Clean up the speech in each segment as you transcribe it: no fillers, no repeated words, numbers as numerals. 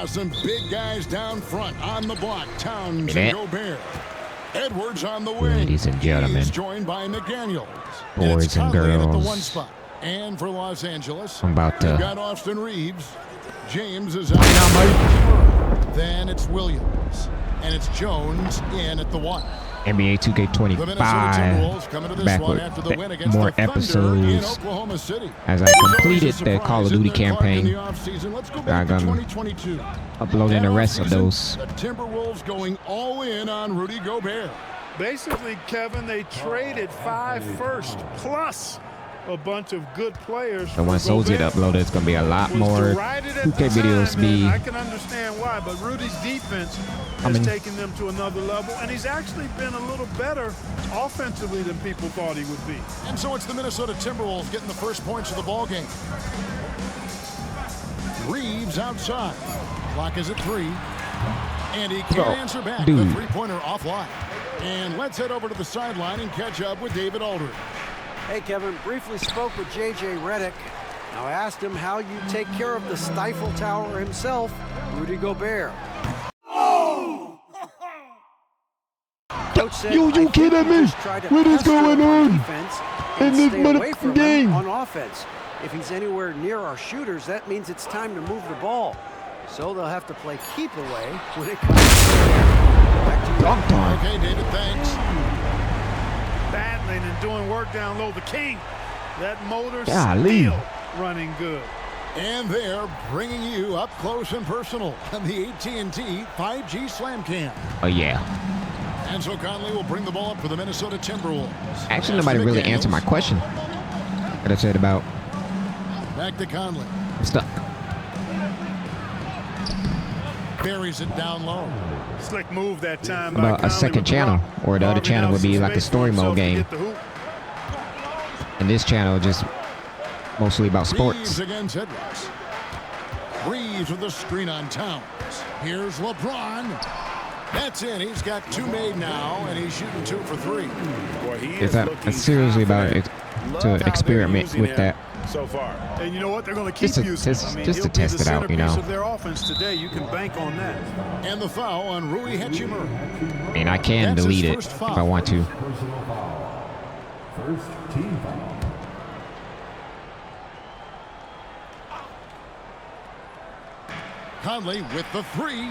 Some big guys down front on the block. Towns and Gobert. Edwards on the wing. Ladies and gentlemen. He's joined by McDaniels. Boys and girls. At the one spot. And for Los Angeles, I'm about to. We've got Austin Reeves. James is out. Then it's Williams. And it's Jones in at the one. NBA 2K25 back with more episodes as I completed the Call of Duty campaign. I'm uploading the rest of those. The Timberwolves going all in on Rudy Gobert. Basically, Kevin, they traded 5 firsts plus a bunch of good players. And once those get uploaded, it's going to be a lot more 2K videos. I can understand why, but Rudy's defense has taken them to another level, and he's actually been a little better offensively than people thought he would be. And so it's the Minnesota Timberwolves getting the first points of the ball game. Reeves outside. Clock is at 3. And he can't answer back. The three-pointer offline. And let's head over to the sideline and catch up with David Aldridge. Hey, Kevin, briefly spoke with J.J. Redick. Now I asked him how you take care of the Stifle Tower himself, Rudy Gobert. Coach said, you kidding me? What is going on in this motherfucking game? On offense. If he's anywhere near our shooters, that means it's time to move the ball. So they'll have to play keep away when it comes to back to you. Okay, David, thanks. Battling and doing work down low. The King, that motor still running good. And they're bringing you up close and personal on the AT&T 5G Slam Cam. Oh, yeah. And so Conley will bring the ball up for the Minnesota Timberwolves. Actually, nobody really answered my question. What I said about... Back to Conley. I'm stuck. Buries it down low. Slick move that time. About a second channel, or the other channel would be like a story mode game. And this channel just mostly about sports. Reeves against Edwards. Reeves with a screen on Towns. Here's LeBron. That's in. He's got 2 made now, and he's shooting 2 for 3. I'm seriously about to experiment with that. So far, and you know what? They're going to keep using. Just to test it out, you know. Of their offense today, you can bank on that. And the foul on Rui Hachimura. I mean, I can delete it if I want to. First team foul. Conley with the 3.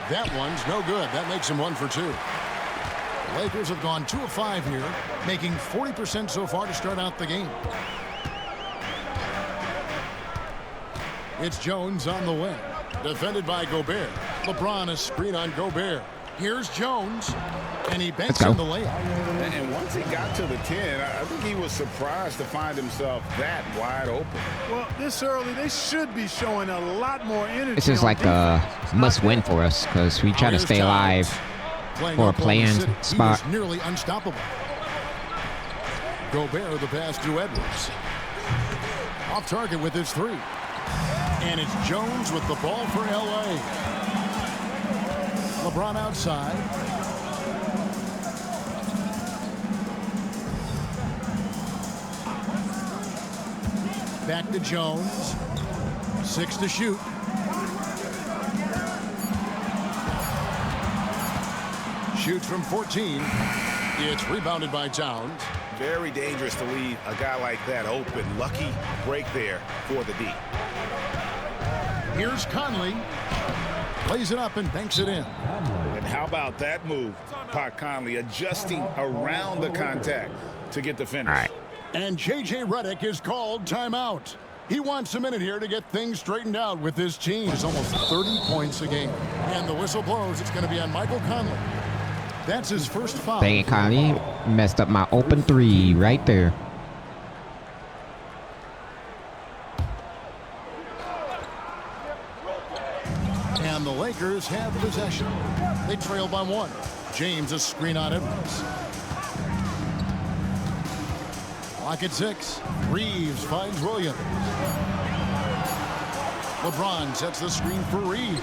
That one's no good. That makes him 1 for 2. The Lakers have gone 2 of 5 here, making 40% so far to start out the game. It's Jones on the wing, defended by Gobert. LeBron is screen on Gobert. Here's Jones, and he banks in the layup. And once he got to the 10, I think he was surprised to find himself that wide open. Well, this early, they should be showing a lot more energy. This is like a must-win for us because we try to stay alive for a play-in spot. He was nearly unstoppable. Gobert the pass to Edwards. Off target with his 3. And it's Jones with the ball for L.A. LeBron outside. Back to Jones. 6 to shoot. Shoots from 14. It's rebounded by Towns. Very dangerous to leave a guy like that open. Lucky break there for the D. Here's Conley. Plays it up and banks it in. And how about that move? Pat Conley adjusting around the contact to get the finish. All right. And J.J. Redick is called timeout. He wants a minute here to get things straightened out with his team. It's almost 30 points a game. And the whistle blows. It's going to be on Michael Conley. That's his first foul. Dang it, Conley. Messed up my open 3 right there. And the Lakers have possession. They trail by 1. James a screen on Edwards. Clock at 6. Reeves finds Williams. LeBron sets the screen for Reeves.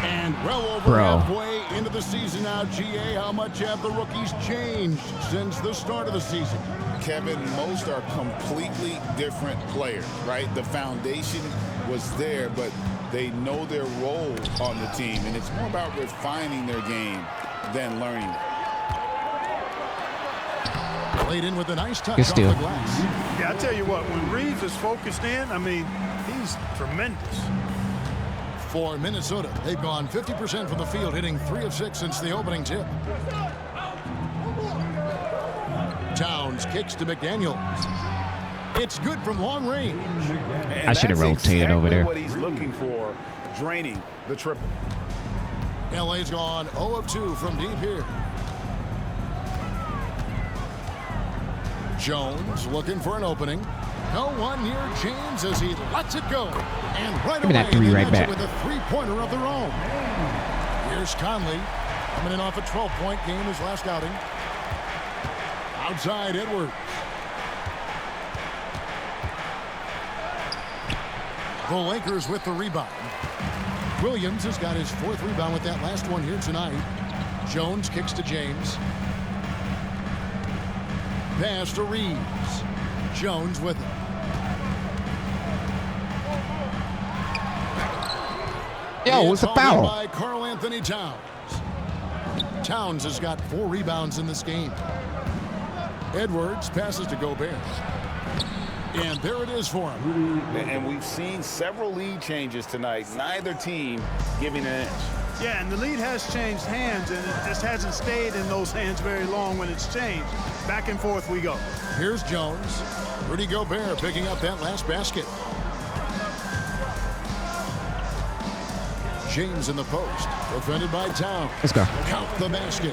And well over halfway into the season now, GA, how much have the rookies changed since the start of the season? Kevin, most are completely different players, right? The foundation was there, but they know their role on the team, and it's more about refining their game than learning it. Played in with a nice touch off Good the steal. glass. Yeah, I tell you what, when Reeves is focused in, I mean, he's tremendous. For Minnesota, they've gone 50% from the field, hitting 3 of 6 since the opening tip. Towns kicks to McDaniels. It's good from long range. And I should have that's rotated over there. What he's looking for, draining the triple. LA's gone 0 of 2 from deep here. Jones looking for an opening. No one near James as he lets it go. And right Give me away, that three they right match it back. with a three-pointer of their own. Here's Conley coming in off a 12-point game his last outing. Outside Edwards. The Lakers with the rebound. Williams has got his 4th rebound with that last one here tonight. Jones kicks to James. Pass to Reeves. Jones with it. Yo, it's a foul. By Karl Anthony Towns. Towns has got 4 rebounds in this game. Edwards passes to Gobert. And there it is for him. And we've seen several lead changes tonight. Neither team giving an inch. Yeah, and the lead has changed hands, and it just hasn't stayed in those hands very long when it's changed. Back and forth we go. Here's Jones. Rudy Gobert picking up that last basket. James in the post. Defended by Towns. Let's go. Count the basket.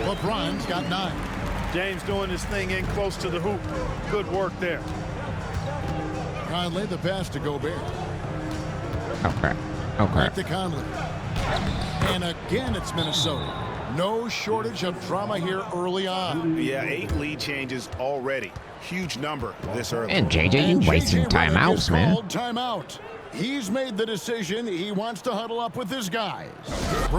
LeBron's got 9. James doing his thing in close to the hoop. Good work there. Conley the pass to Gobert. Oh, crap. Oh, Back crap. to Conley. And again it's Minnesota. No shortage of drama here early on. Yeah, 8 lead changes already. Huge number this early. And JJ, you And wasting JJ Redick timeouts, is man. called timeout. He's made the decision. He wants to huddle up with his guys.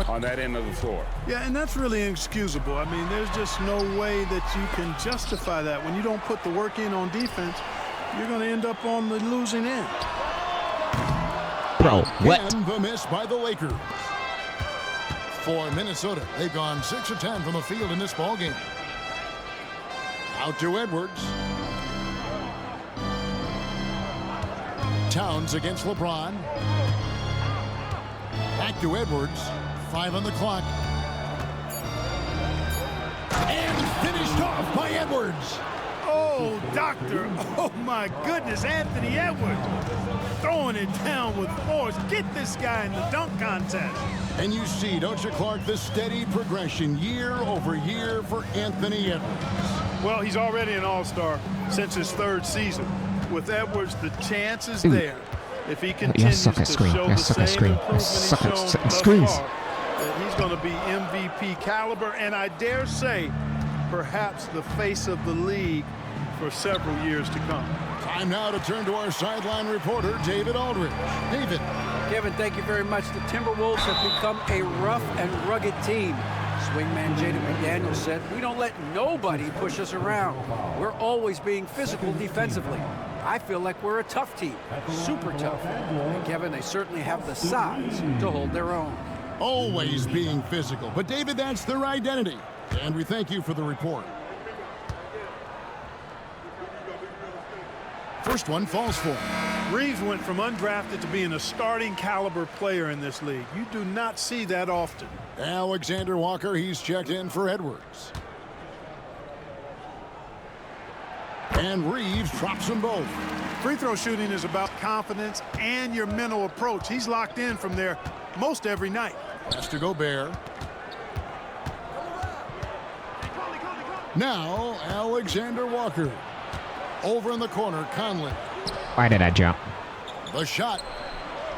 On that end of the floor. Yeah, and that's really inexcusable. I mean, there's just no way that you can justify that. When you don't put the work in on defense, you're going to end up on the losing end. Bro, what? And the miss by the Lakers. For Minnesota, they've gone 6 of 10 from the field in this ballgame. Out to Edwards. Towns against LeBron. Back to Edwards. 5 on the clock. And finished off by Edwards. Oh, doctor. Oh, my goodness. Anthony Edwards throwing it down with force. Get this guy in the dunk contest. And you see, don't you, Clark, the steady progression year over year for Anthony Edwards. Well, he's already an all-star since his 3rd season. With Edwards, the chance is Dude. there. If he Y'all continues suck to at screen. show Y'all the suck at same screen. improvement he's Suck at shown setting thus screens. far, that he's going to be MVP caliber, and I dare say, perhaps the face of the league for several years to come. Time now to turn to our sideline reporter, David Aldridge. David. Kevin, thank you very much. The Timberwolves have become a rough and rugged team. Swingman Jaden McDaniels said, "We don't let nobody push us around. We're always being physical defensively. I feel like we're a tough team, super tough." And Kevin, they certainly have the size to hold their own. Always being physical. But, David, that's their identity. And we thank you for the report. First one falls for him. Reeves went from undrafted to being a starting caliber player in this league. You do not see that often. Alexander Walker, he's checked in for Edwards. And Reeves drops them both. Free throw shooting is about confidence and your mental approach. He's locked in from there most every night. Has to Gobert. Now, Alexander Walker. Over in the corner, Conley. Why did I jump? The shot.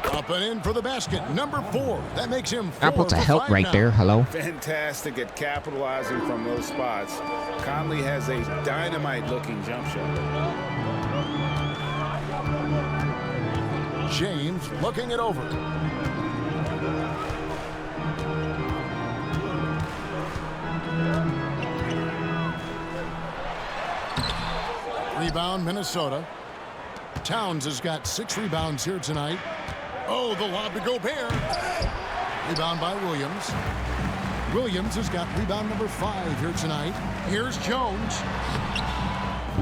Up and in for the basket. Number 4. That makes him 4 Apple's a for help 5 right now. there. Hello? Fantastic at capitalizing from those spots. Conley has a dynamite-looking jump shot. James looking it over. Rebound, Minnesota. Towns has got 6 rebounds here tonight. Oh, the lob to Gobert. Rebound by Williams. Williams has got rebound number 5 here tonight. Here's Jones.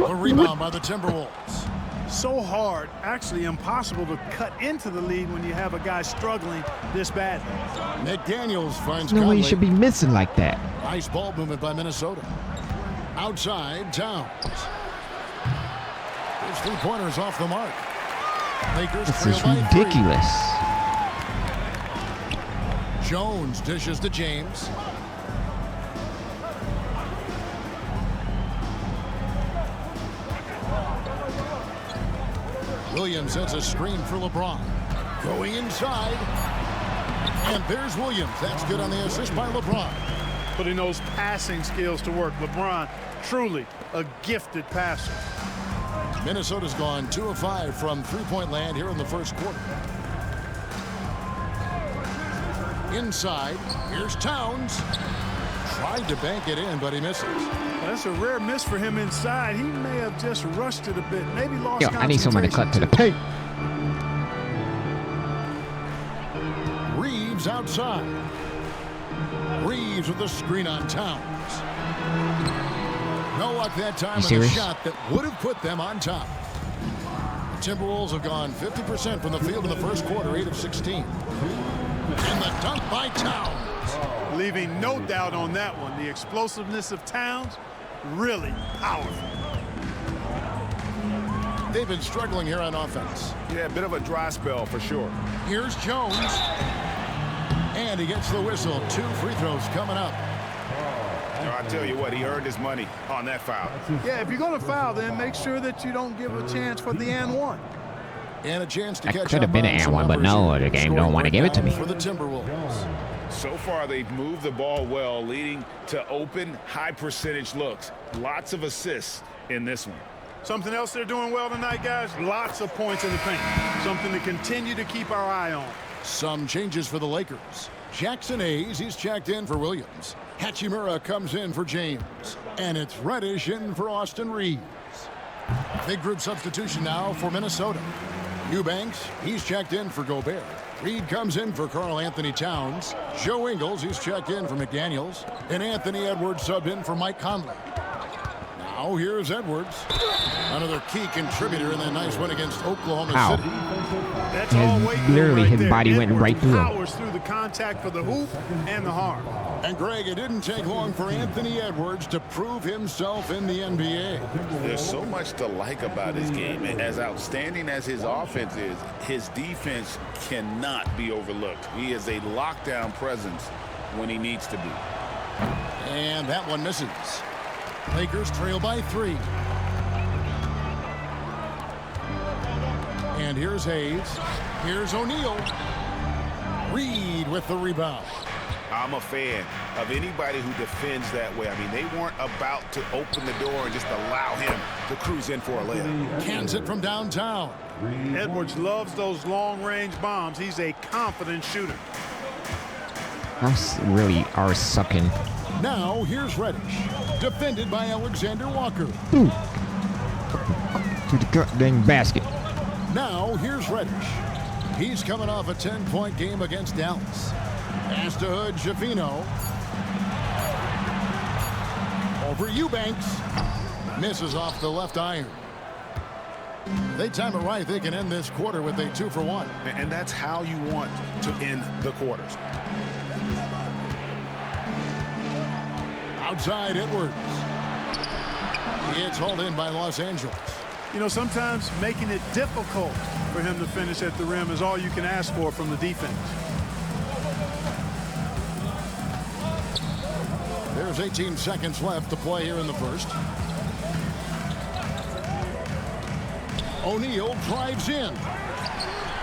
A rebound by the Timberwolves. So hard, actually impossible to cut into the lead when you have a guy struggling this badly. McDaniels finds No way Conley. you should be missing like that. Nice ball movement by Minnesota. Outside, Towns. His 3-pointers off the mark. Lakers This trail is by 3. ridiculous. Jones dishes to James. Williams sets a screen for LeBron. Going inside. And there's Williams. That's good on the assist by LeBron. Putting those passing skills to work. LeBron, truly a gifted passer. Minnesota's gone 2 of 5 from 3-point land here in the first quarter. Inside, here's Towns. Tried to bank it in, but he misses. That's a rare miss for him inside. He may have just rushed it a bit. Maybe lost Yo, I need someone to cut to the paint. Reeves outside. Reeves with the screen on Towns. No luck that time with a shot that would have put them on top. The Timberwolves have gone 50% from the field in the first quarter, 8 of 16. And the dunk by Towns. Leaving no doubt on that one. The explosiveness of Towns, really powerful. They've been struggling here on offense. Yeah, a bit of a dry spell for sure. Here's Jones. And he gets the whistle. 2 free throws coming up. I tell you what, he earned his money on that foul. Yeah, if you're going to foul, then make sure that you don't give a chance for the and one. And a chance to That catch could have been an and one, but no, the game don't want to give it to me. For the Timberwolves. So far, they've moved the ball well, leading to open, high-percentage looks. Lots of assists in this one. Something else they're doing well tonight, guys, lots of points in the paint. Something to continue to keep our eye on. Some changes for the Lakers. Jackson Hayes, he's checked in for Williams. Hachimura comes in for James. And it's Reddish in for Austin Reeves. Big group substitution now for Minnesota. Eubanks, he's checked in for Gobert. Reed comes in for Karl Anthony Towns. Joe Ingles, he's checked in for McDaniels. And Anthony Edwards subbed in for Mike Conley. Now here's Edwards. Another key contributor in that nice win against Oklahoma Ow. City. That's all weight Literally, right his there. body went Edwards right through him. powers through the contact for the hoop and the harm. And Greg, it didn't take long for Anthony Edwards to prove himself in the NBA. There's so much to like about his game. As outstanding as his offense is, his defense cannot be overlooked. He is a lockdown presence when he needs to be. And that one misses. Lakers trail by 3. And here's Hayes. Here's O'Neal. Reed with the rebound. I'm a fan of anybody who defends that way. I mean, they weren't about to open the door and just allow him to cruise in for a layup. Cans it from downtown. Edwards loves those long-range bombs. He's a confident shooter. Us really are sucking. Now here's Reddish. Defended by Alexander Walker. To the goddamn basket. Now here's Reddish. He's coming off a 10-point game against Dallas. Pass to Hood, Jafino. Over Eubanks. Misses off the left iron. They time it right. They can end this quarter with a 2-for-1. And that's how you want to end the quarters. Outside Edwards. It's hauled in by Los Angeles. You know, sometimes making it difficult for him to finish at the rim is all you can ask for from the defense. There's 18 seconds left to play here in the first. O'Neal drives in.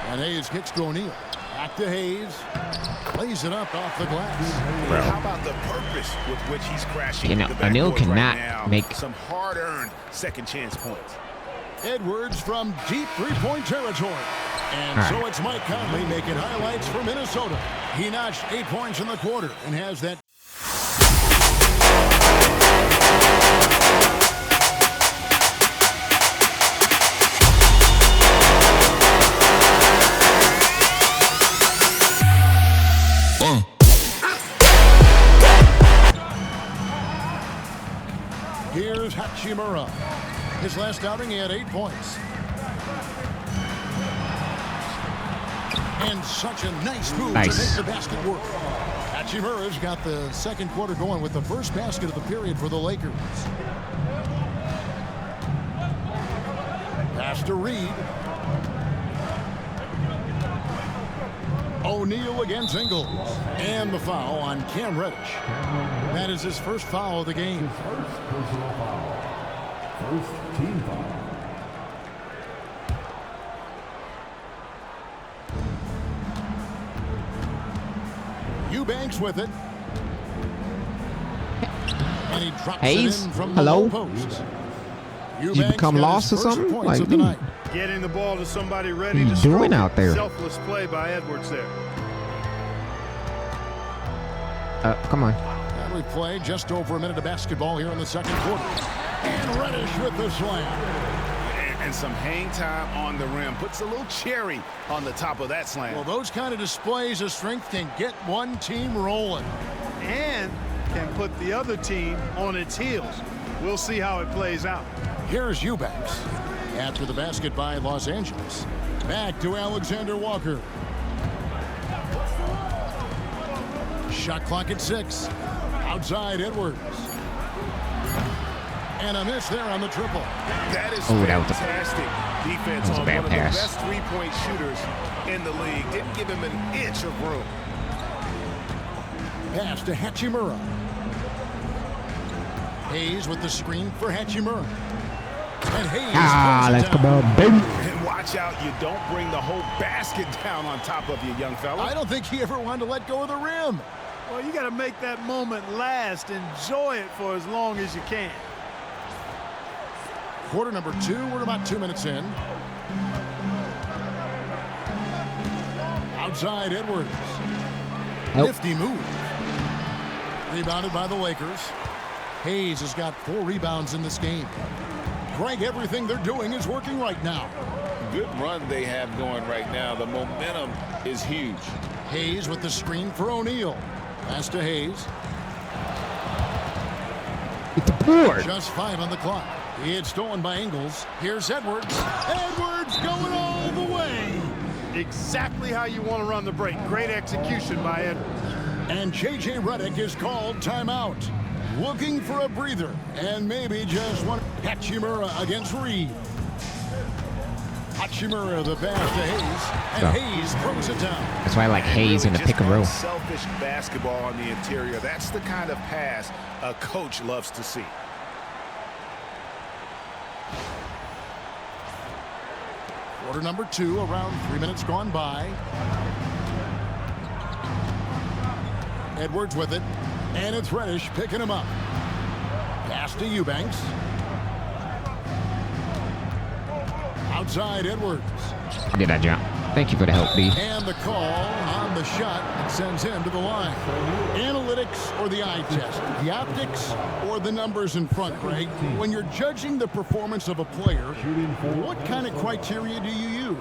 And Hayes kicks to O'Neal. Back to Hayes. Lays it up off the glass. How about the purpose with which he's crashing? You know, the backboard O'Neal cannot right now? make some hard-earned second chance points. Edwards from deep three-point territory. And so it's Mike Conley making highlights for Minnesota. He notched 8 points in the quarter and has that Hachimura. His last outing, he had 8 points. And such a nice move to make the basket work. Hachimura's got the second quarter going with the first basket of the period for the Lakers. Pass to Reed. O'Neal against Ingles. And the foul on Cam Reddish. That is his first foul of the game. First team foul. Eubanks with it. And he drops Hayes, it in from hello? the low post. Did you become lost or something? Like, dude, Getting the ball to somebody ready what are to you doing stroke out there? Selfless play by Edwards there. Come on. And we play just over a minute of basketball here in the second quarter. And Reddish with the slam. And some hang time on the rim. Puts a little cherry on the top of that slam. Well, those kind of displays of strength can get one team rolling. And can put the other team on its heels. We'll see how it plays out. Here's Eubanks. After the basket by Los Angeles. Back to Alexander Walker. Shot clock at 6. Outside Edwards. And a miss there on the triple. That is fantastic defense on one bad of pass. the best three-point shooters in the league. Didn't give him an inch of room. Pass to Hachimura. Hayes with the screen for Hachimura. And Hayes let's come on, baby. And watch out, you don't bring the whole basket down on top of you, young fella. I don't think he ever wanted to let go of the rim. Well, you got to make that moment last. Enjoy it for as long as you can. Quarter number 2, we're about 2 minutes in. Outside Edwards. Nope. Nifty move. Rebounded by the Lakers. Hayes has got 4 rebounds in this game. Greg, everything they're doing is working right now. Good run they have going right now. The momentum is huge. Hayes with the screen for O'Neal. Pass to Hayes. It's a board. Just 5 on the clock. He had stolen by Ingles. Here's Edwards. Edwards going all the way. Exactly how you want to run the break. Great execution by Edwards. And J.J. Redick is called timeout. Looking for a breather. And maybe just one. Hachimura against Reed. Hachimura the pass to Hayes. And Hayes throws it down. That's why I like Hayes in the pick and roll. Selfish basketball on the interior. That's the kind of pass a coach loves to see. Quarter number 2, around 3 minutes gone by. Edwards with it. And it's Reddish picking him up. Pass to Eubanks. Outside Edwards. Did that jump? Thank you for the help, D. And the call on the shot that sends him to the line. Analytics or the eye test? The optics or the numbers in front, Greg? When you're judging the performance of a player, what kind of criteria do you use?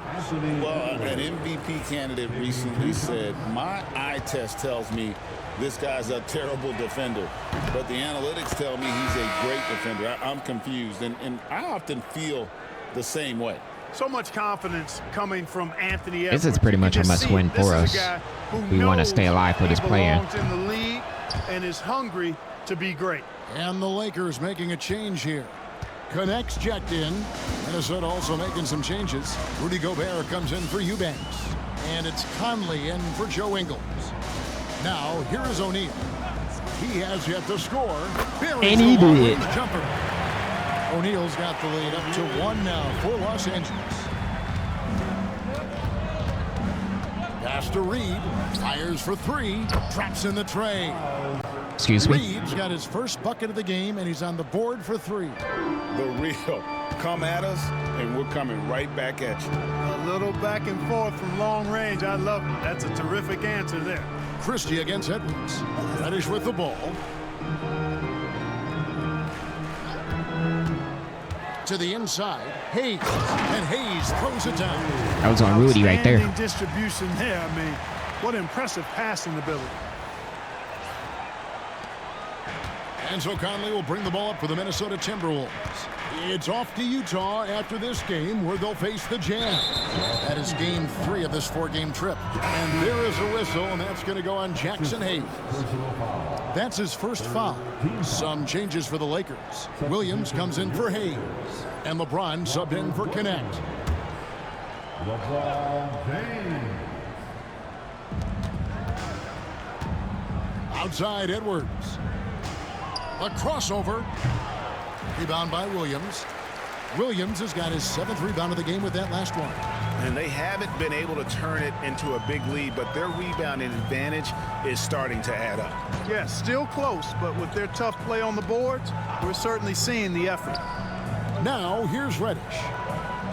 Well, an MVP candidate recently said, my eye test tells me this guy's a terrible defender, but the analytics tell me he's a great defender. I'm confused, and I often feel the same way. So much confidence coming from Anthony Edwards. This is pretty much a must-win for us. We want to stay alive for this player. He belongs in the league and is hungry to be great. And the Lakers making a change here. Connects checked in. Minnesota also making some changes. Rudy Gobert comes in for Eubanks. And it's Conley in for Joe Ingles. Now, here is O'Neal. He has yet to score. And he did. Jumper. O'Neal's got the lead up to 1 now for Los Angeles. Pass to Reed. Fires for 3. Drops in the tray. Excuse me? Reed's got his first bucket of the game, and he's on the board for 3. The real. Come at us, and we're coming right back at you. A little back and forth from long range. I love it. That's a terrific answer there. Christie against Edwards. Reddish with the ball. To the inside. Hayes. And Hayes throws it down. That was on Rudy right there. Outstanding distribution there. I mean, what impressive passing ability. And so Conley will bring the ball up for the Minnesota Timberwolves. It's off to Utah after this game where they'll face the Jazz. That is game 3 of this 4-game trip. And there is a whistle, and that's going to go on Jackson Hayes. That's his first foul. Some changes for the Lakers. Williams comes in for Hayes. And LeBron subbed in for Connect. Outside Edwards. A crossover. Rebound by Williams. Williams has got his 7th rebound of the game with that last one. And they haven't been able to turn it into a big lead, but their rebounding advantage is starting to add up. Yeah, still close, but with their tough play on the boards, we're certainly seeing the effort. Now, here's Reddish.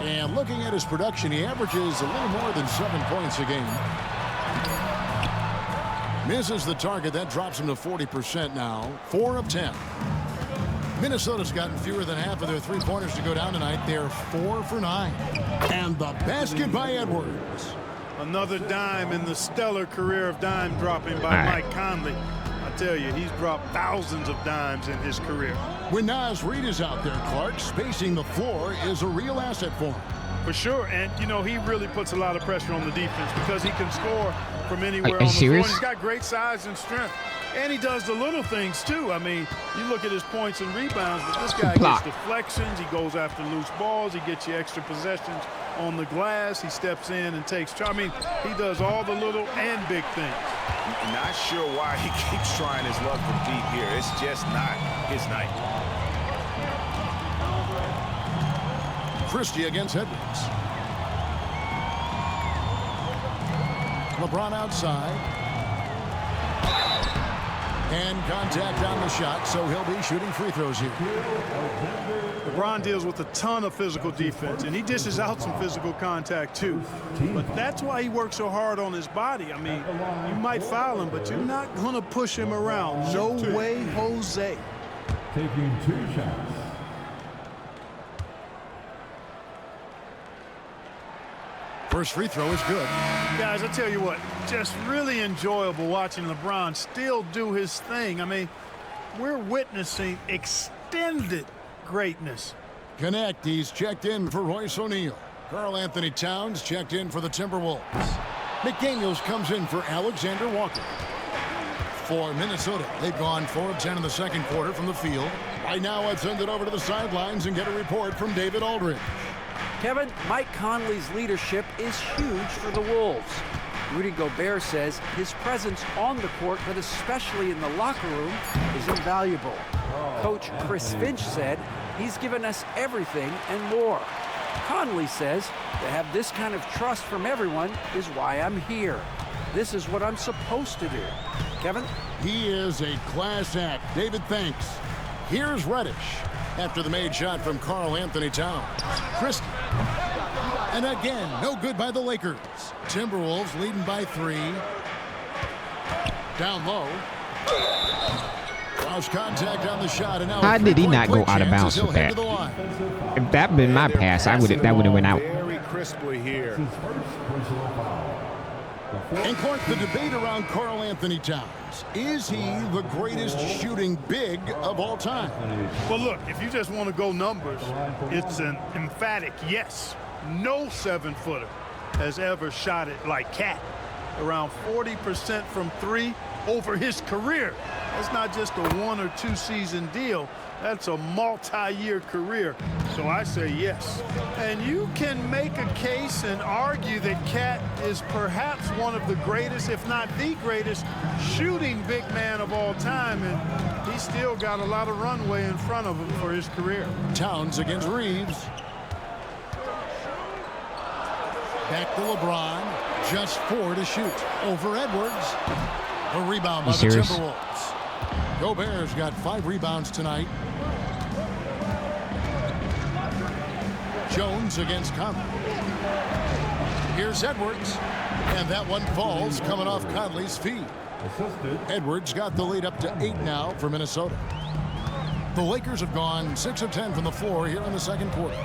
And looking at his production, he averages a little more than 7 points a game. Misses the target. That drops him to 40% now. 4 of 10. Minnesota's gotten fewer than half of their three-pointers to go down tonight. They're 4 for 9. And the basket by Edwards. Another dime in the stellar career of dime dropping by Mike Conley. I tell you, he's dropped thousands of dimes in his career. When Naz Reid is out there, Clark, spacing the floor is a real asset for him. For sure, and you know, he really puts a lot of pressure on the defense because he can score from anywhere on the floor. He's got great size and strength. And he does the little things, too. I mean, you look at his points and rebounds, but this guy gets deflections. He goes after loose balls. He gets you extra possessions on the glass. He steps in and takes charge. I mean, he does all the little and big things. Not sure why he keeps trying his luck from deep here. It's just not his night. Christie against Edwards. LeBron outside. And contact on the shot, so he'll be shooting free throws here. LeBron deals with a ton of physical defense, and he dishes out some physical contact, too. But that's why he works so hard on his body. I mean, you might foul him, but you're not going to push him around. No way, Jose. Taking 2 shots. First free throw is good. Guys, I tell you what, just really enjoyable watching LeBron still do his thing. I mean, we're witnessing extended greatness. Connect, he's checked in for Royce O'Neal. Karl Anthony Towns checked in for the Timberwolves. McDaniels comes in for Alexander Walker. For Minnesota, they've gone 4 of 10 in the second quarter from the field. Right now, let's send it over to the sidelines and get a report from David Aldridge. Kevin, Mike Conley's leadership is huge for the Wolves. Rudy Gobert says his presence on the court, but especially in the locker room, is invaluable. Coach Chris Finch said he's given us everything and more. Conley says to have this kind of trust from everyone is why I'm here. This is what I'm supposed to do. Kevin? He is a class act. David, thanks. Here's Reddish after the made shot from Karl Anthony Towns. Christie. And again, no good by the Lakers. Timberwolves leading by 3. Down low. Lost contact on the shot. And now how did he not go out of bounds with that? If that had been my pass, that would have went out. Very crisply here. And Clark, the debate around Karl Anthony Towns. Is he the greatest shooting big of all time? Well, look, if you just want to go numbers, it's an emphatic yes. No 7-footer has ever shot it like Cat. Around 40% from 3 over his career. That's not just a 1 or 2 season deal. That's a multi-year career. So I say yes. And you can make a case and argue that Cat is perhaps one of the greatest, if not the greatest, shooting big man of all time. And he's still got a lot of runway in front of him for his career. Towns against Reeves. Back to LeBron. Just 4 to shoot. Over Edwards. A rebound by the Timberwolves. Gobert's got 5 rebounds tonight. Jones against Conley. Here's Edwards. And that one falls coming off Conley's feet. Edwards got the lead up to 8 now for Minnesota. The Lakers have gone 6 of 10 from the floor here in the second quarter.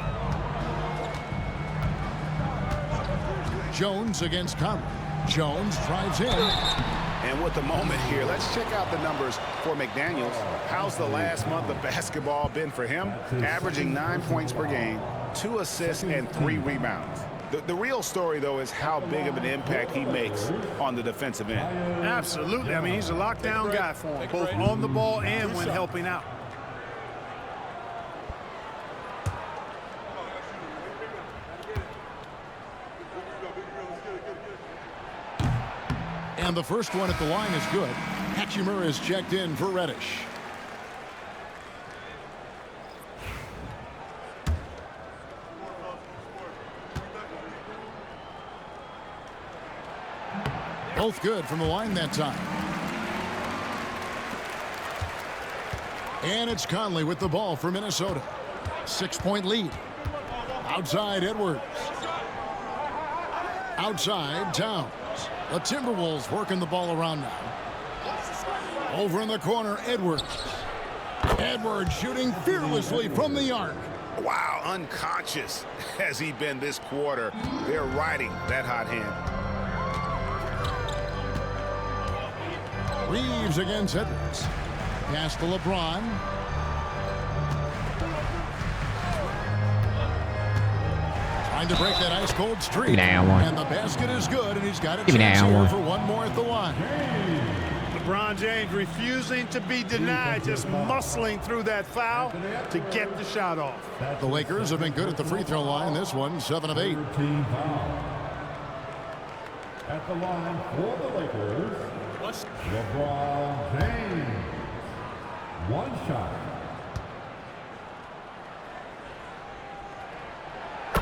Jones against Conley. Jones drives in. And with the moment here, let's check out the numbers for McDaniels. How's the last month of basketball been for him? Averaging 9 points per game, 2 assists, and 3 rebounds. The real story, though, is how big of an impact he makes on the defensive end. Absolutely. I mean, he's a lockdown guy for him, both on the ball and when helping out. And the first one at the line is good. Hachimura is checked in for Reddish. Both good from the line that time. And it's Conley with the ball for Minnesota. 6-point lead. Outside Edwards. Outside Towns. The Timberwolves working the ball around now. Over in the corner, Edwards. Edwards shooting fearlessly from the arc. Wow, unconscious has he been this quarter. They're riding that hot hand. Reeves against Edwards. Pass to LeBron. Trying to break that ice-cold streak. And the basket is good, and he's got a chance here for one more at the line. LeBron James refusing to be denied, just muscling through that foul to get the shot off. The Lakers have been good at the free throw line. This one, 7 of 8. At the line for the Lakers, LeBron James. One shot.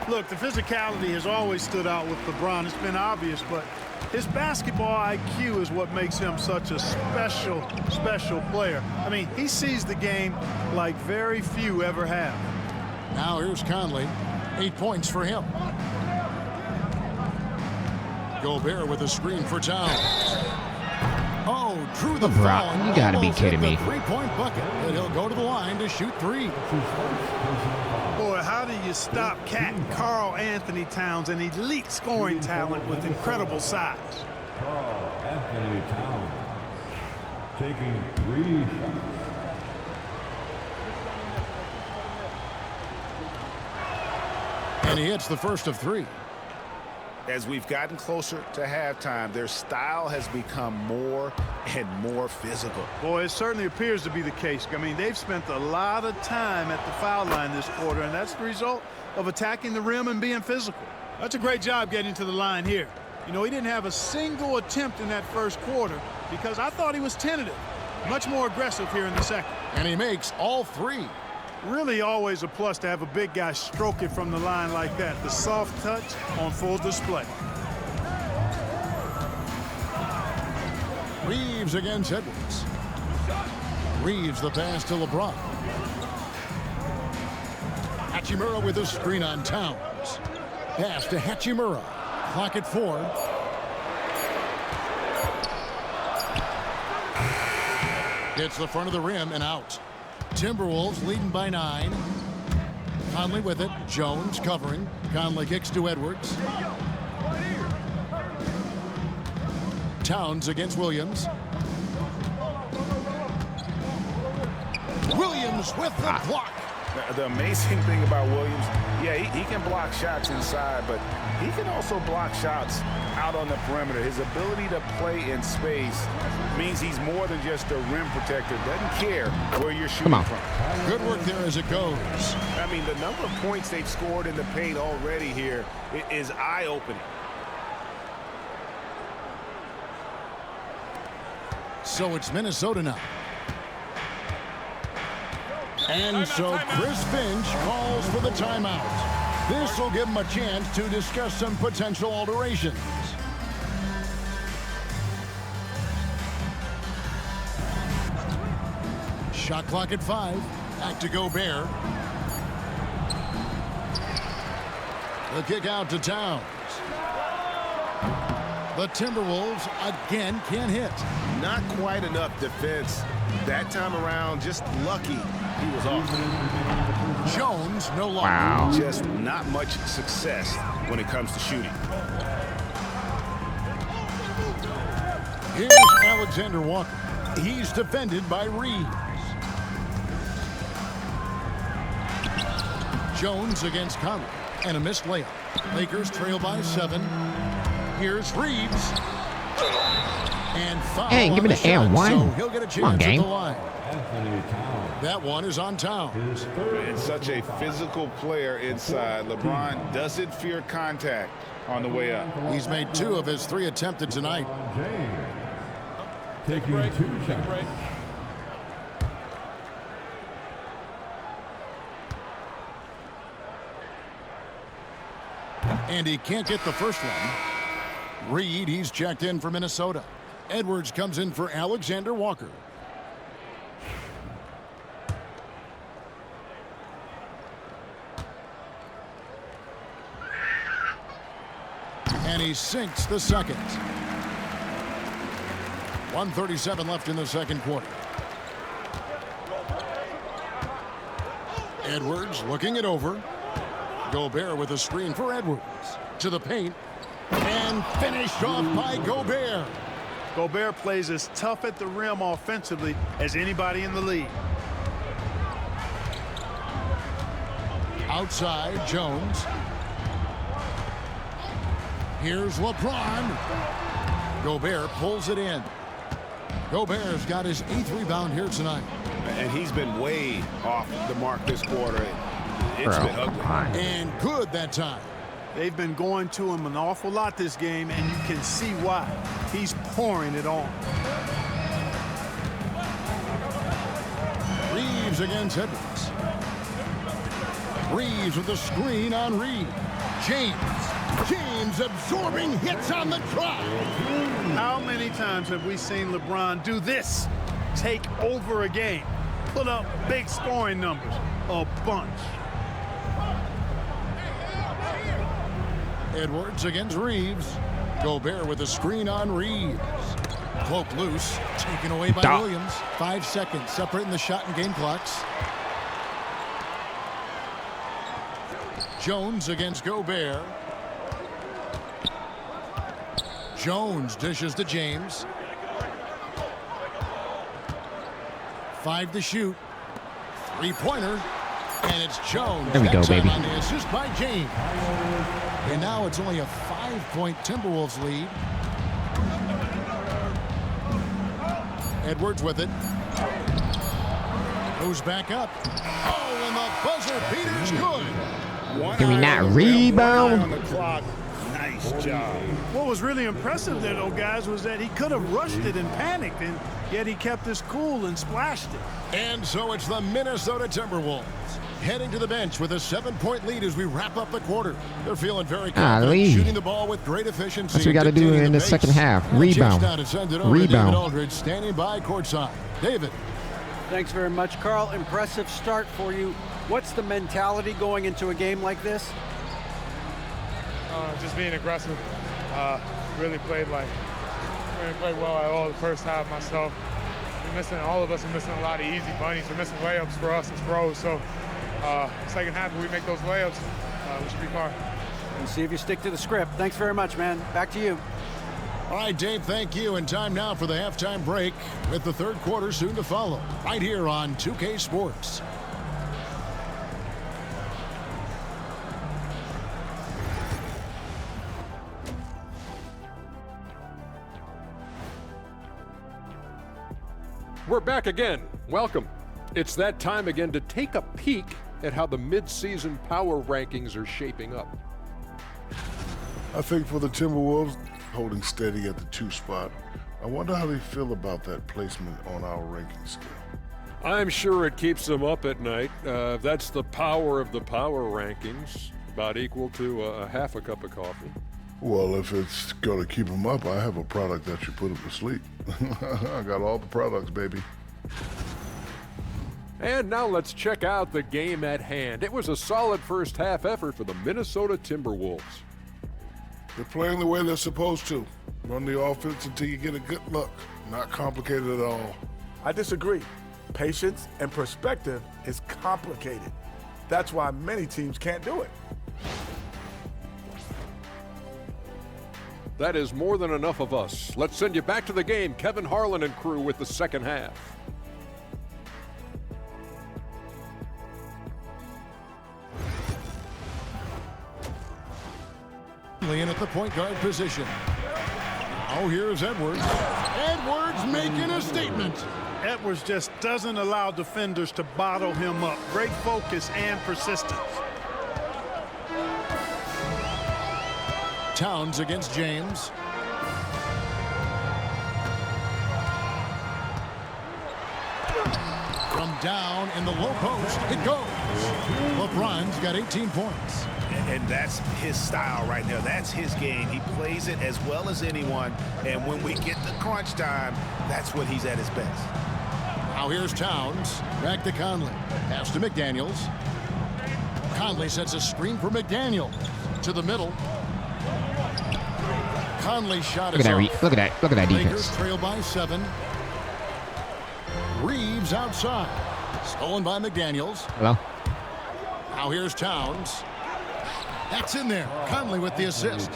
Look, the physicality has always stood out with LeBron. It's been obvious, but his basketball IQ is what makes him such a special player. I mean, he sees the game like very few ever have. Now here's Conley. 8 points for him. Gobert with a screen for Towns. Oh, drew the foul. You gotta be kidding me. 3-point bucket, and he'll go to the line to shoot 3. Boy, how do you stop Cat Karl Anthony Towns, an elite scoring talent with incredible size? Karl Anthony Towns taking 3 shots. And he hits the first of 3. As we've gotten closer to halftime, their style has become more and more physical. Boy, it certainly appears to be the case. I mean, they've spent a lot of time at the foul line this quarter, and that's the result of attacking the rim and being physical. That's a great job getting to the line here. You know, he didn't have a single attempt in that first quarter because I thought he was tentative. Much more aggressive here in the second. And he makes all 3. Really always a plus to have a big guy stroke it from the line like that. The soft touch on full display. Reeves against Edwards. Reeves the pass to LeBron. Hachimura with a screen on Towns. Pass to Hachimura. Clock at 4. Hits the front of the rim and out. Timberwolves leading by 9. Conley with it. Jones covering. Conley kicks to Edwards. Towns against Williams. Williams with the block. The amazing thing about Williams, yeah, he can block shots inside, but he can also block shots out on the perimeter. His ability to play in space means he's more than just a rim protector. Doesn't care where you're shooting from. Good work there as it goes. I mean, the number of points they've scored in the paint already here is eye-opening. So it's Minnesota now. And so Chris Finch calls for the timeout. This will give him a chance to discuss some potential alterations. Shot clock at 5. Back to Gobert. The kick out to Towns. The Timberwolves again can't hit. Not quite enough defense that time around. Just lucky he was off. Jones no longer. Wow. Just not much success when it comes to shooting. Here's Alexander Walker. He's defended by Reeves. Jones against Conley. And a missed layup. Lakers trail by 7. Here's Reeves. And foul. Hey, give me the air one. So he'll get a chance Come on, at game. the line. That one is on Towns. And such a physical player inside. LeBron doesn't fear contact on the way up. He's made 2 of his 3 attempted tonight. Taking 2 shots. And he can't get the first one. Reed, he's checked in for Minnesota. Edwards comes in for Alexander Walker. And he sinks the second. 1:37 left in the second quarter. Edwards looking it over. Gobert with a screen for Edwards. To the paint. And finished off by Gobert. Gobert plays as tough at the rim offensively as anybody in the league. Outside, Jones. Here's LeBron. Gobert pulls it in. Gobert's got his 8th rebound here tonight. And he's been way off the mark this quarter. It's been ugly. And good that time. They've been going to him an awful lot this game, and you can see why. He's pouring it on. Reeves against Edwards. Reeves with the screen on Reed. James absorbing hits on the drop. How many times have we seen LeBron do this? Take over a game. Put up big scoring numbers. A bunch. Edwards against Reeves. Gobert with a screen on Reeves. Cloak loose. Taken away by Williams. 5 seconds separating the shot and game clocks. Jones against Gobert. Jones dishes to James. 5 to shoot. 3-pointer. And it's Jones. There we go, baby. On the assist by James. And now it's only a 5-point Timberwolves lead. Edwards with it. Goes back up. Oh, and the buzzer beater's good. Can we not rebound? On the clock. Nice job. What was really impressive there, though, guys, was that he could have rushed it and panicked, and yet he kept his cool and splashed it. And so it's the Minnesota Timberwolves heading to the bench with a 7-point lead as we wrap up the quarter. They're feeling very confident, shooting the ball with great efficiency. That's what we got to do in the second half. Rebound. Rebound. David Aldridge standing by courtside. David. Thanks very much, Carl. Impressive start for you. What's the mentality going into a game like this? Just being aggressive. Really played well at all the first half myself. All of us are missing a lot of easy bunnies. We're missing layups for us as pros. So second half, if we make those layups, we should be fine. And see if you stick to the script. Thanks very much, man. Back to you. All right, Dave, thank you. And time now for the halftime break with the third quarter soon to follow right here on 2K Sports. We're back again. Welcome. It's that time again to take a peek at how the mid-season power rankings are shaping up. I think for the Timberwolves, holding steady at the 2 spot, I wonder how they feel about that placement on our ranking scale. I'm sure it keeps them up at night. That's the power of the power rankings, about equal to a half a cup of coffee. Well, if it's going to keep them up, I have a product that should put them to sleep. I got all the products, baby. And now let's check out the game at hand. It was a solid first half effort for the Minnesota Timberwolves. They're playing the way they're supposed to. Run the offense until you get a good look. Not complicated at all. I disagree. Patience and perspective is complicated. That's why many teams can't do it. That is more than enough of us. Let's send you back to the game. Kevin Harlan and crew with the second half. In at the point guard position. Now here's Edwards. Edwards making a statement. Edwards just doesn't allow defenders to bottle him up. Great focus and persistence. Towns against James. From down in the low post, it goes. LeBron's got 18 points. And that's his style right now. That's his game. He plays it as well as anyone. And when we get to crunch time, that's when he's at his best. Now here's Towns. Back to Conley. Pass to McDaniels. Conley sets a screen for McDaniels. To the middle. Conley's shot is off. Look at that defense. Lakers trail by 7. Reeves outside. Stolen by McDaniels. Hello? Now here's Towns. That's in there. Conley with the assist.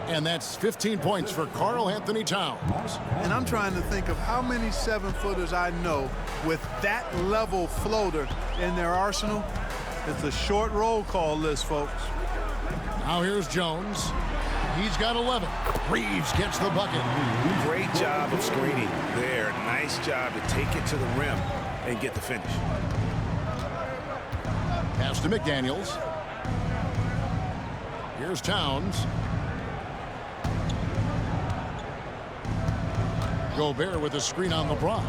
And that's 15 points for Karl Anthony Towns. And I'm trying to think of how many 7-footers I know with that level floater in their arsenal. It's a short roll call list, folks. Now here's Jones. He's got 11. Reeves gets the bucket. Great job of screening there. Nice job to take it to the rim and get the finish. Pass to McDaniels. Here's Towns. Gobert with a screen on LeBron.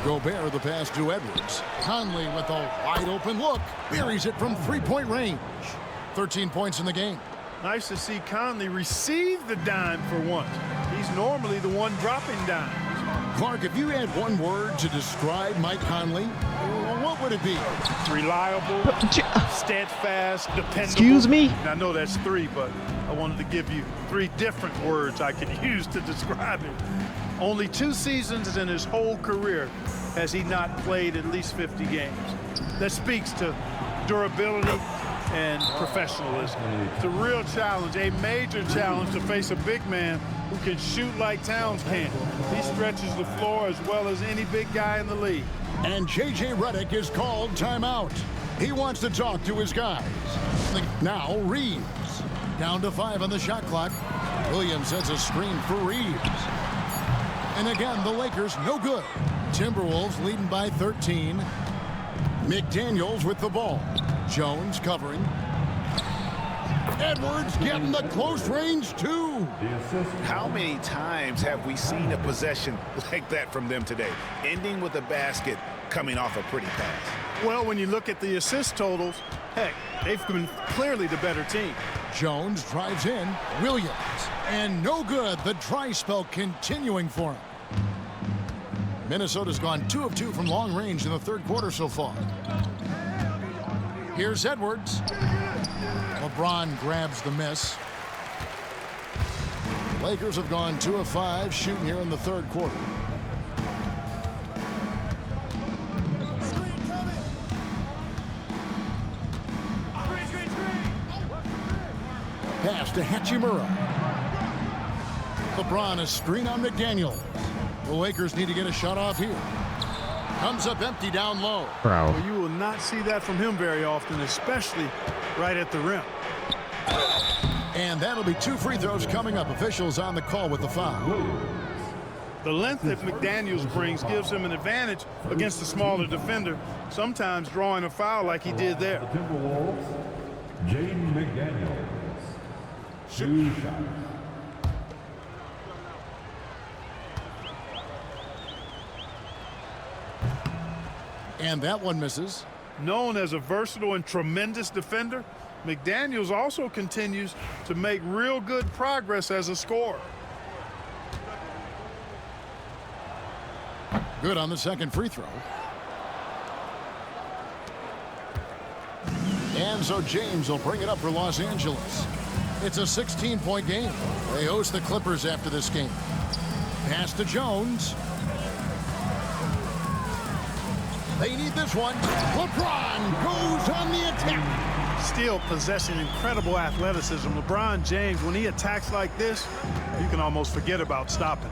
Gobert the pass to Edwards. Conley with a wide open look. Buries it from 3-point range. 13 points in the game. Nice to see Conley receive the dime for once. He's normally the one dropping dimes. Clark, if you had one word to describe Mike Conley, what would it be? Reliable, steadfast, dependable. Excuse me? I know that's 3, but I wanted to give you 3 different words I could use to describe him. Only 2 seasons in his whole career has he not played at least 50 games. That speaks to durability and professionalism. It's a real challenge, a major challenge to face a big man who can shoot like Towns can. He stretches the floor as well as any big guy in the league. And J.J. Redick is called timeout. He wants to talk to his guys. Now Reeves. Down to 5 on the shot clock. Williams sets a screen for Reeves. And again, the Lakers no good. Timberwolves leading by 13. McDaniels with the ball. Jones covering. Edwards getting the close range too. How many times have we seen a possession like that from them today? Ending with a basket, coming off a pretty pass. Well, when you look at the assist totals, heck, they've been clearly the better team. Jones drives in. Williams. And no good. The dry spell continuing for him. Minnesota's gone 2 of 2 from long range in the third quarter so far. Here's Edwards. LeBron grabs the miss. Lakers have gone 2 of 5 shooting here in the third quarter. Pass to Hachimura. LeBron a screen on McDaniels. The Lakers need to get a shot off here. Comes up empty down low. Bro. Well, you will not see that from him very often, especially right at the rim. And that'll be 2 free throws coming up. Officials on the call with the foul. The length that McDaniels brings gives him an advantage against the smaller defender, sometimes drawing a foul like he did there. Timberwolves, Jaden McDaniels. 2 shots. And that one misses. Known as a versatile and tremendous defender, McDaniels also continues to make real good progress as a scorer. Good on the second free throw. And so James will bring it up for Los Angeles. It's a 16-point game. They host the Clippers after this game. Pass to Jones. They need this one. LeBron goes on the attack. still possessing incredible athleticism. LeBron James, when he attacks like this, you can almost forget about stopping.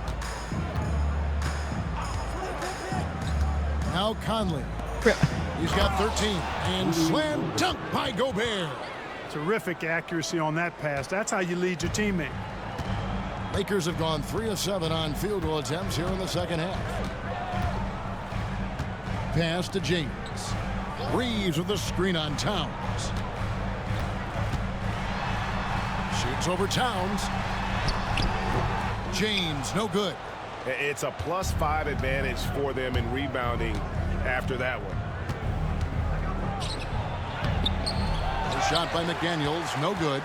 Now Conley. He's got 13. And slam dunk by Gobert. Terrific accuracy on that pass. That's how you lead your teammate. Lakers have gone 3 of 7 on field goal attempts here in the second half. Pass to James. Reeves with the screen on Towns. Shoots over Towns. James, no good. It's a +5 advantage for them in rebounding after that one. A shot by McDaniels, no good.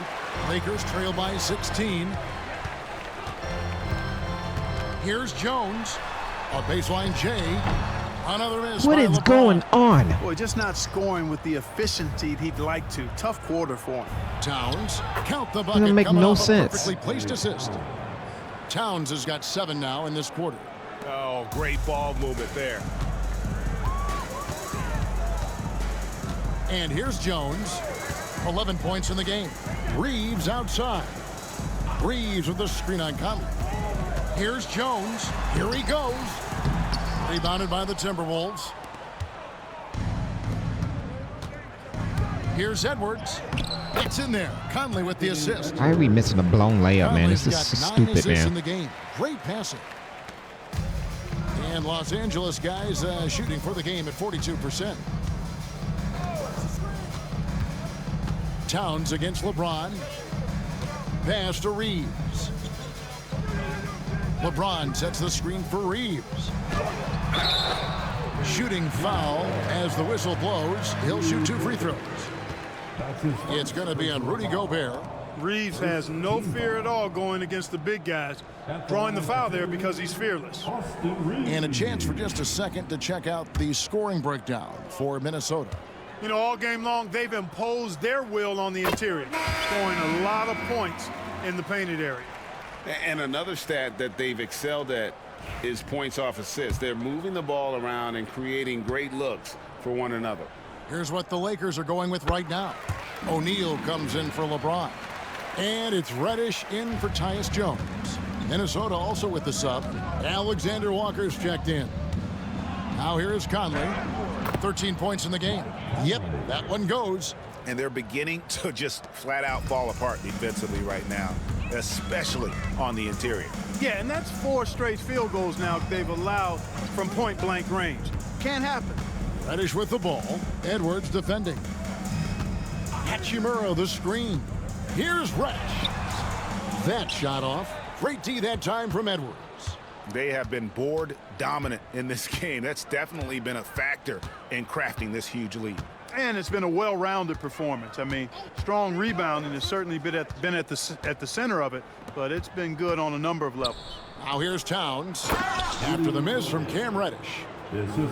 Lakers trail by 16. Here's Jones. A baseline J. Another miss. What is going on? Boy, just not scoring with the efficiency he'd like to. Tough quarter for him. Towns, count the bucket. Doesn't make no sense. Perfectly placed assist. Towns has got 7 now in this quarter. Oh, great ball movement there. And here's Jones. 11 points in the game. Reeves outside. Reeves with the screen on Conley. Here's Jones. Here he goes. Rebounded by the Timberwolves. Here's Edwards. It's in there. Conley with the assist. Why are we missing a blown layup, man? This is stupid, man. In the game. Great passing. And Los Angeles guys shooting for the game at 42%. Towns against LeBron. Pass to Reeves. LeBron sets the screen for Reeves. Shooting foul as the whistle blows. He'll shoot 2 free throws. It's going to be on Rudy Gobert. Reeves has no fear at all going against the big guys. Drawing the foul there because he's fearless. And a chance for just a second to check out the scoring breakdown for Minnesota. You know, all game long, they've imposed their will on the interior, scoring a lot of points in the painted area. And another stat that they've excelled at is points off assists. They're moving the ball around and creating great looks for one another. Here's what the Lakers are going with right now. O'Neal comes in for LeBron. And it's Reddish in for Tyus Jones. Minnesota also with the sub. Alexander Walker's checked in. Now here's Conley. 13 points in the game. Yep, that one goes. And they're beginning to just flat out fall apart defensively right now, especially on the interior. Yeah, and that's 4 straight field goals now they've allowed from point-blank range. Can't happen. Reddish with the ball. Edwards defending. Hachimura the screen. Here's Reddish. That shot off. Great D that time from Edwards. They have been board dominant in this game. That's definitely been a factor in crafting this huge lead. And it's been a well-rounded performance. I mean, strong rebounding has certainly been at the center of it, but it's been good on a number of levels. Now here's Towns after the miss from Cam Reddish.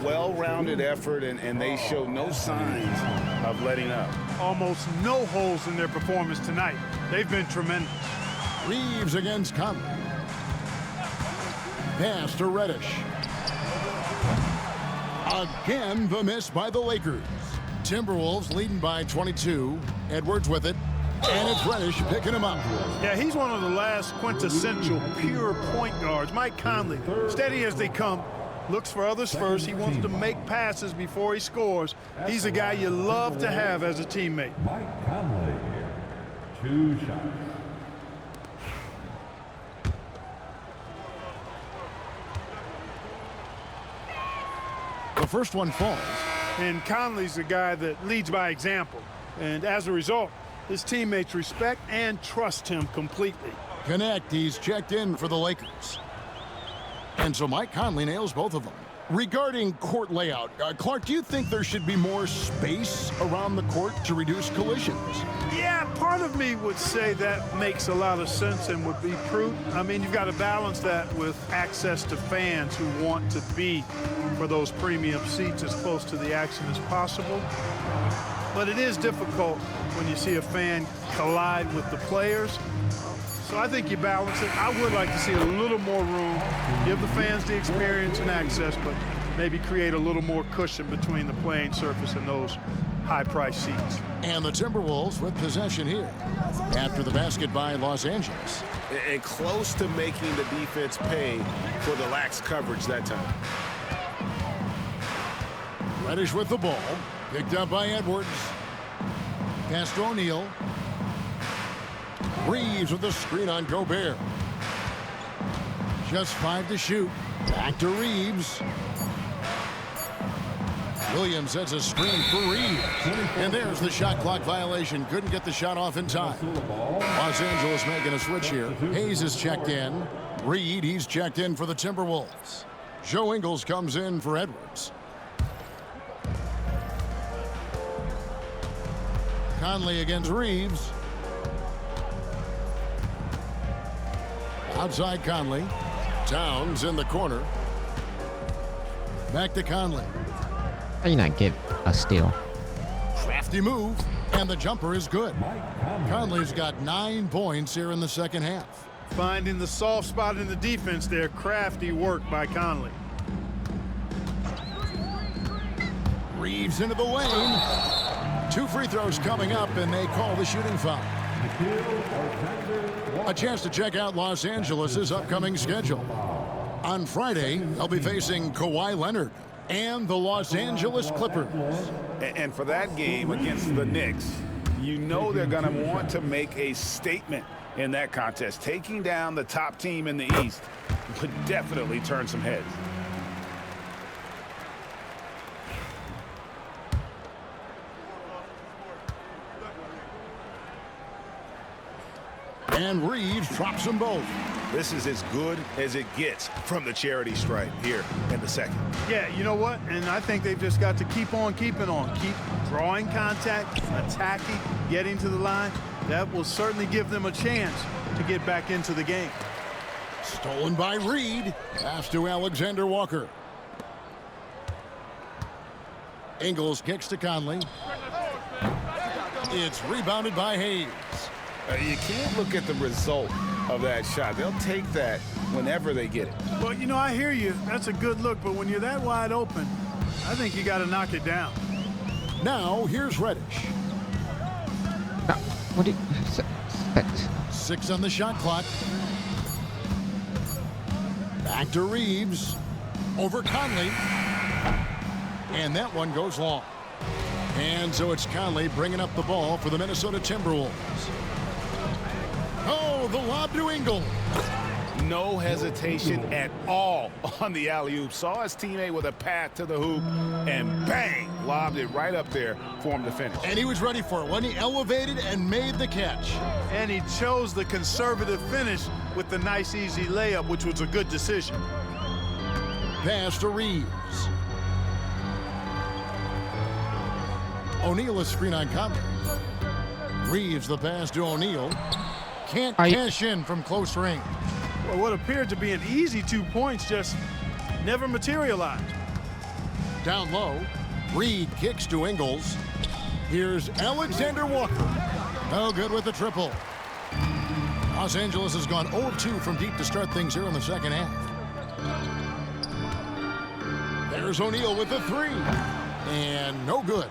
Well-rounded effort, and they show no signs of letting up. Almost no holes in their performance tonight. They've been tremendous. Reeves against Conley. Pass to Reddish. Again, the miss by the Lakers. Timberwolves leading by 22. Edwards with it. And it's Reddish picking him up. Yeah, he's one of the last quintessential pure point guards. Mike Conley, steady as they come, looks for others first. He wants to make passes before he scores. He's a guy you love to have as a teammate. Mike Conley, 2 shots. The first one falls. And Conley's a guy that leads by example. And as a result, his teammates respect and trust him completely. Connect, he's checked in for the Lakers. And so Mike Conley nails both of them. Regarding court layout, Clark, do you think there should be more space around the court to reduce collisions? Yeah, part of me would say that makes a lot of sense and would be prudent. I mean, you've got to balance that with access to fans who want to be for those premium seats as close to the action as possible. But it is difficult when you see a fan collide with the players. So I think you balance it. I would like to see a little more room, give the fans the experience and access, but maybe create a little more cushion between the playing surface and those high-priced seats. And the Timberwolves with possession here after the basket by Los Angeles. And close to making the defense pay for the lax coverage that time. Reddish with the ball. Picked up by Edwards. Pass to O'Neal. Reeves with the screen on Gobert. Just 5 to shoot. Back to Reeves. Williams sets a screen for Reeves. And there's the shot clock violation. Couldn't get the shot off in time. Los Angeles making a switch here. Hayes is checked in. Reed, he's checked in for the Timberwolves. Joe Ingles comes in for Edwards. Conley against Reeves. Outside Conley. Towns in the corner. Back to Conley. How you not get a steal? Crafty move, and the jumper is good. Conley's got 9 points here in the second half. Finding the soft spot in the defense there. Crafty work by Conley. Reeves into the lane. 2 free throws coming up, and they call the shooting foul. A chance to check out Los Angeles' upcoming schedule. On Friday, they'll be facing Kawhi Leonard and the Los Angeles Clippers. And for that game against the Knicks, you know they're going to want to make a statement in that contest. Taking down the top team in the East would definitely turn some heads. And Reeves drops them both. This is as good as it gets from the charity stripe here in the second. Yeah, you know what? And I think they've just got to keep on keeping on. Keep drawing contact, attacking, getting to the line. That will certainly give them a chance to get back into the game. Stolen by Reed. Pass to Alexander Walker. Ingles kicks to Conley. It's rebounded by Hayes. You can't look at the result of that shot. They'll take that whenever they get it. Well, you know, I hear you. That's a good look, but when you're that wide open, I think you got to knock it down. Now, here's Reddish. What do you expect? 6 on the shot clock. Back to Reeves. Over Conley. And that one goes long. And so it's Conley bringing up the ball for the Minnesota Timberwolves. Oh, the lob to Ingles. No hesitation at all on the alley-oop. Saw his teammate with a path to the hoop, and bang, lobbed it right up there for him to finish. And he was ready for it when he elevated and made the catch. And he chose the conservative finish with the nice, easy layup, which was a good decision. Pass to Reeves. O'Neal is screen on Conley. Reeves the pass to O'Neal. Can't cash in from close range. Well, what appeared to be an easy 2 points just never materialized. Down low, Reed kicks to Ingles. Here's Alexander Walker. No good with the triple. Los Angeles has gone 0-2 from deep to start things here in the second half. There's O'Neal with the 3. And no good.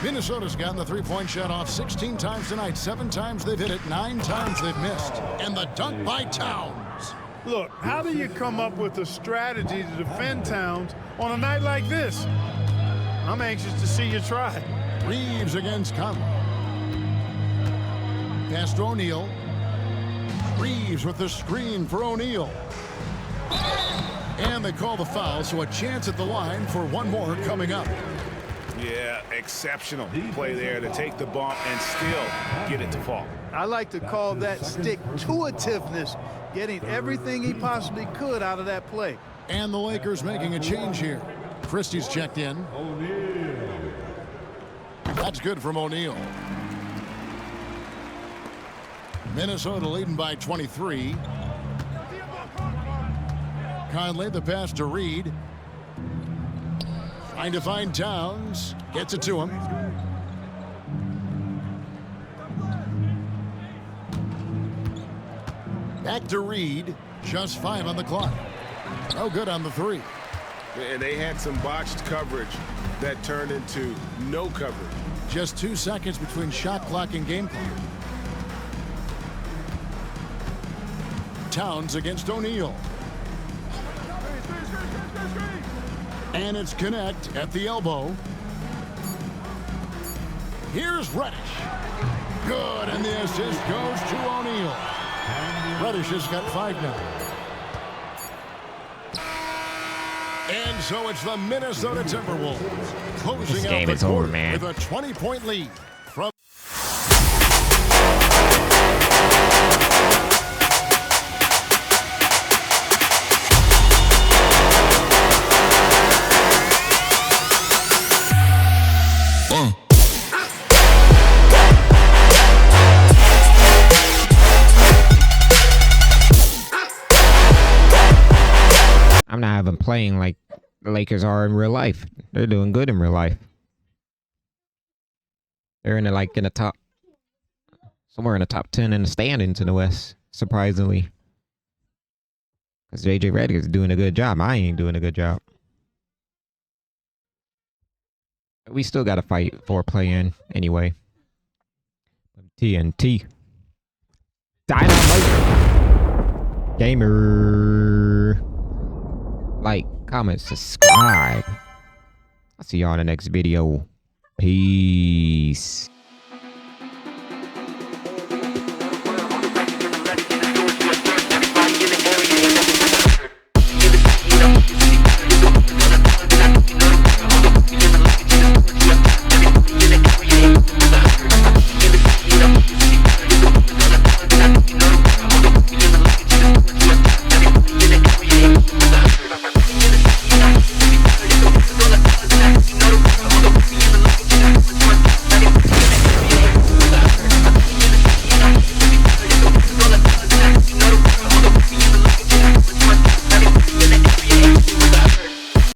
Minnesota's gotten the three-point shot off 16 times tonight. 7 times they've hit it, 9 times they've missed. And the dunk by Towns. Look, how do you come up with a strategy to defend Towns on a night like this? I'm anxious to see you try. Reeves against Conley. Pass to O'Neal. Reeves with the screen for O'Neal. And they call the foul, so a chance at the line for one more coming up. Yeah, exceptional play there to take the bump and still get it to fall. I like to call that stick-to-itiveness, getting everything he possibly could out of that play. And the Lakers making a change here. Christie's checked in. That's good from O'Neal. Minnesota leading by 23. Conley, the pass to Reed. Trying to find Towns. Gets it to him. Back to Reed. Just 5 on the clock. No good on the 3. And they had some botched coverage that turned into no coverage. Just 2 seconds between shot clock and game clock. Towns against O'Neal. And it's Connect at the elbow. Here's Reddish. Good, and the assist goes to O'Neal. Reddish has got 5 now. And so it's the Minnesota Timberwolves closing out the quarter with a 20-point lead. From I'm not even playing like the Lakers are in real life. They're doing good in real life. They're in the top, somewhere in the top 10 in the standings in the West, surprisingly. Because JJ Redick is doing a good job. I ain't doing a good job. We still got to fight for a play-in anyway. TNT. Dynamite. Gamer. Like, comment, subscribe. I'll see y'all in the next video. Peace.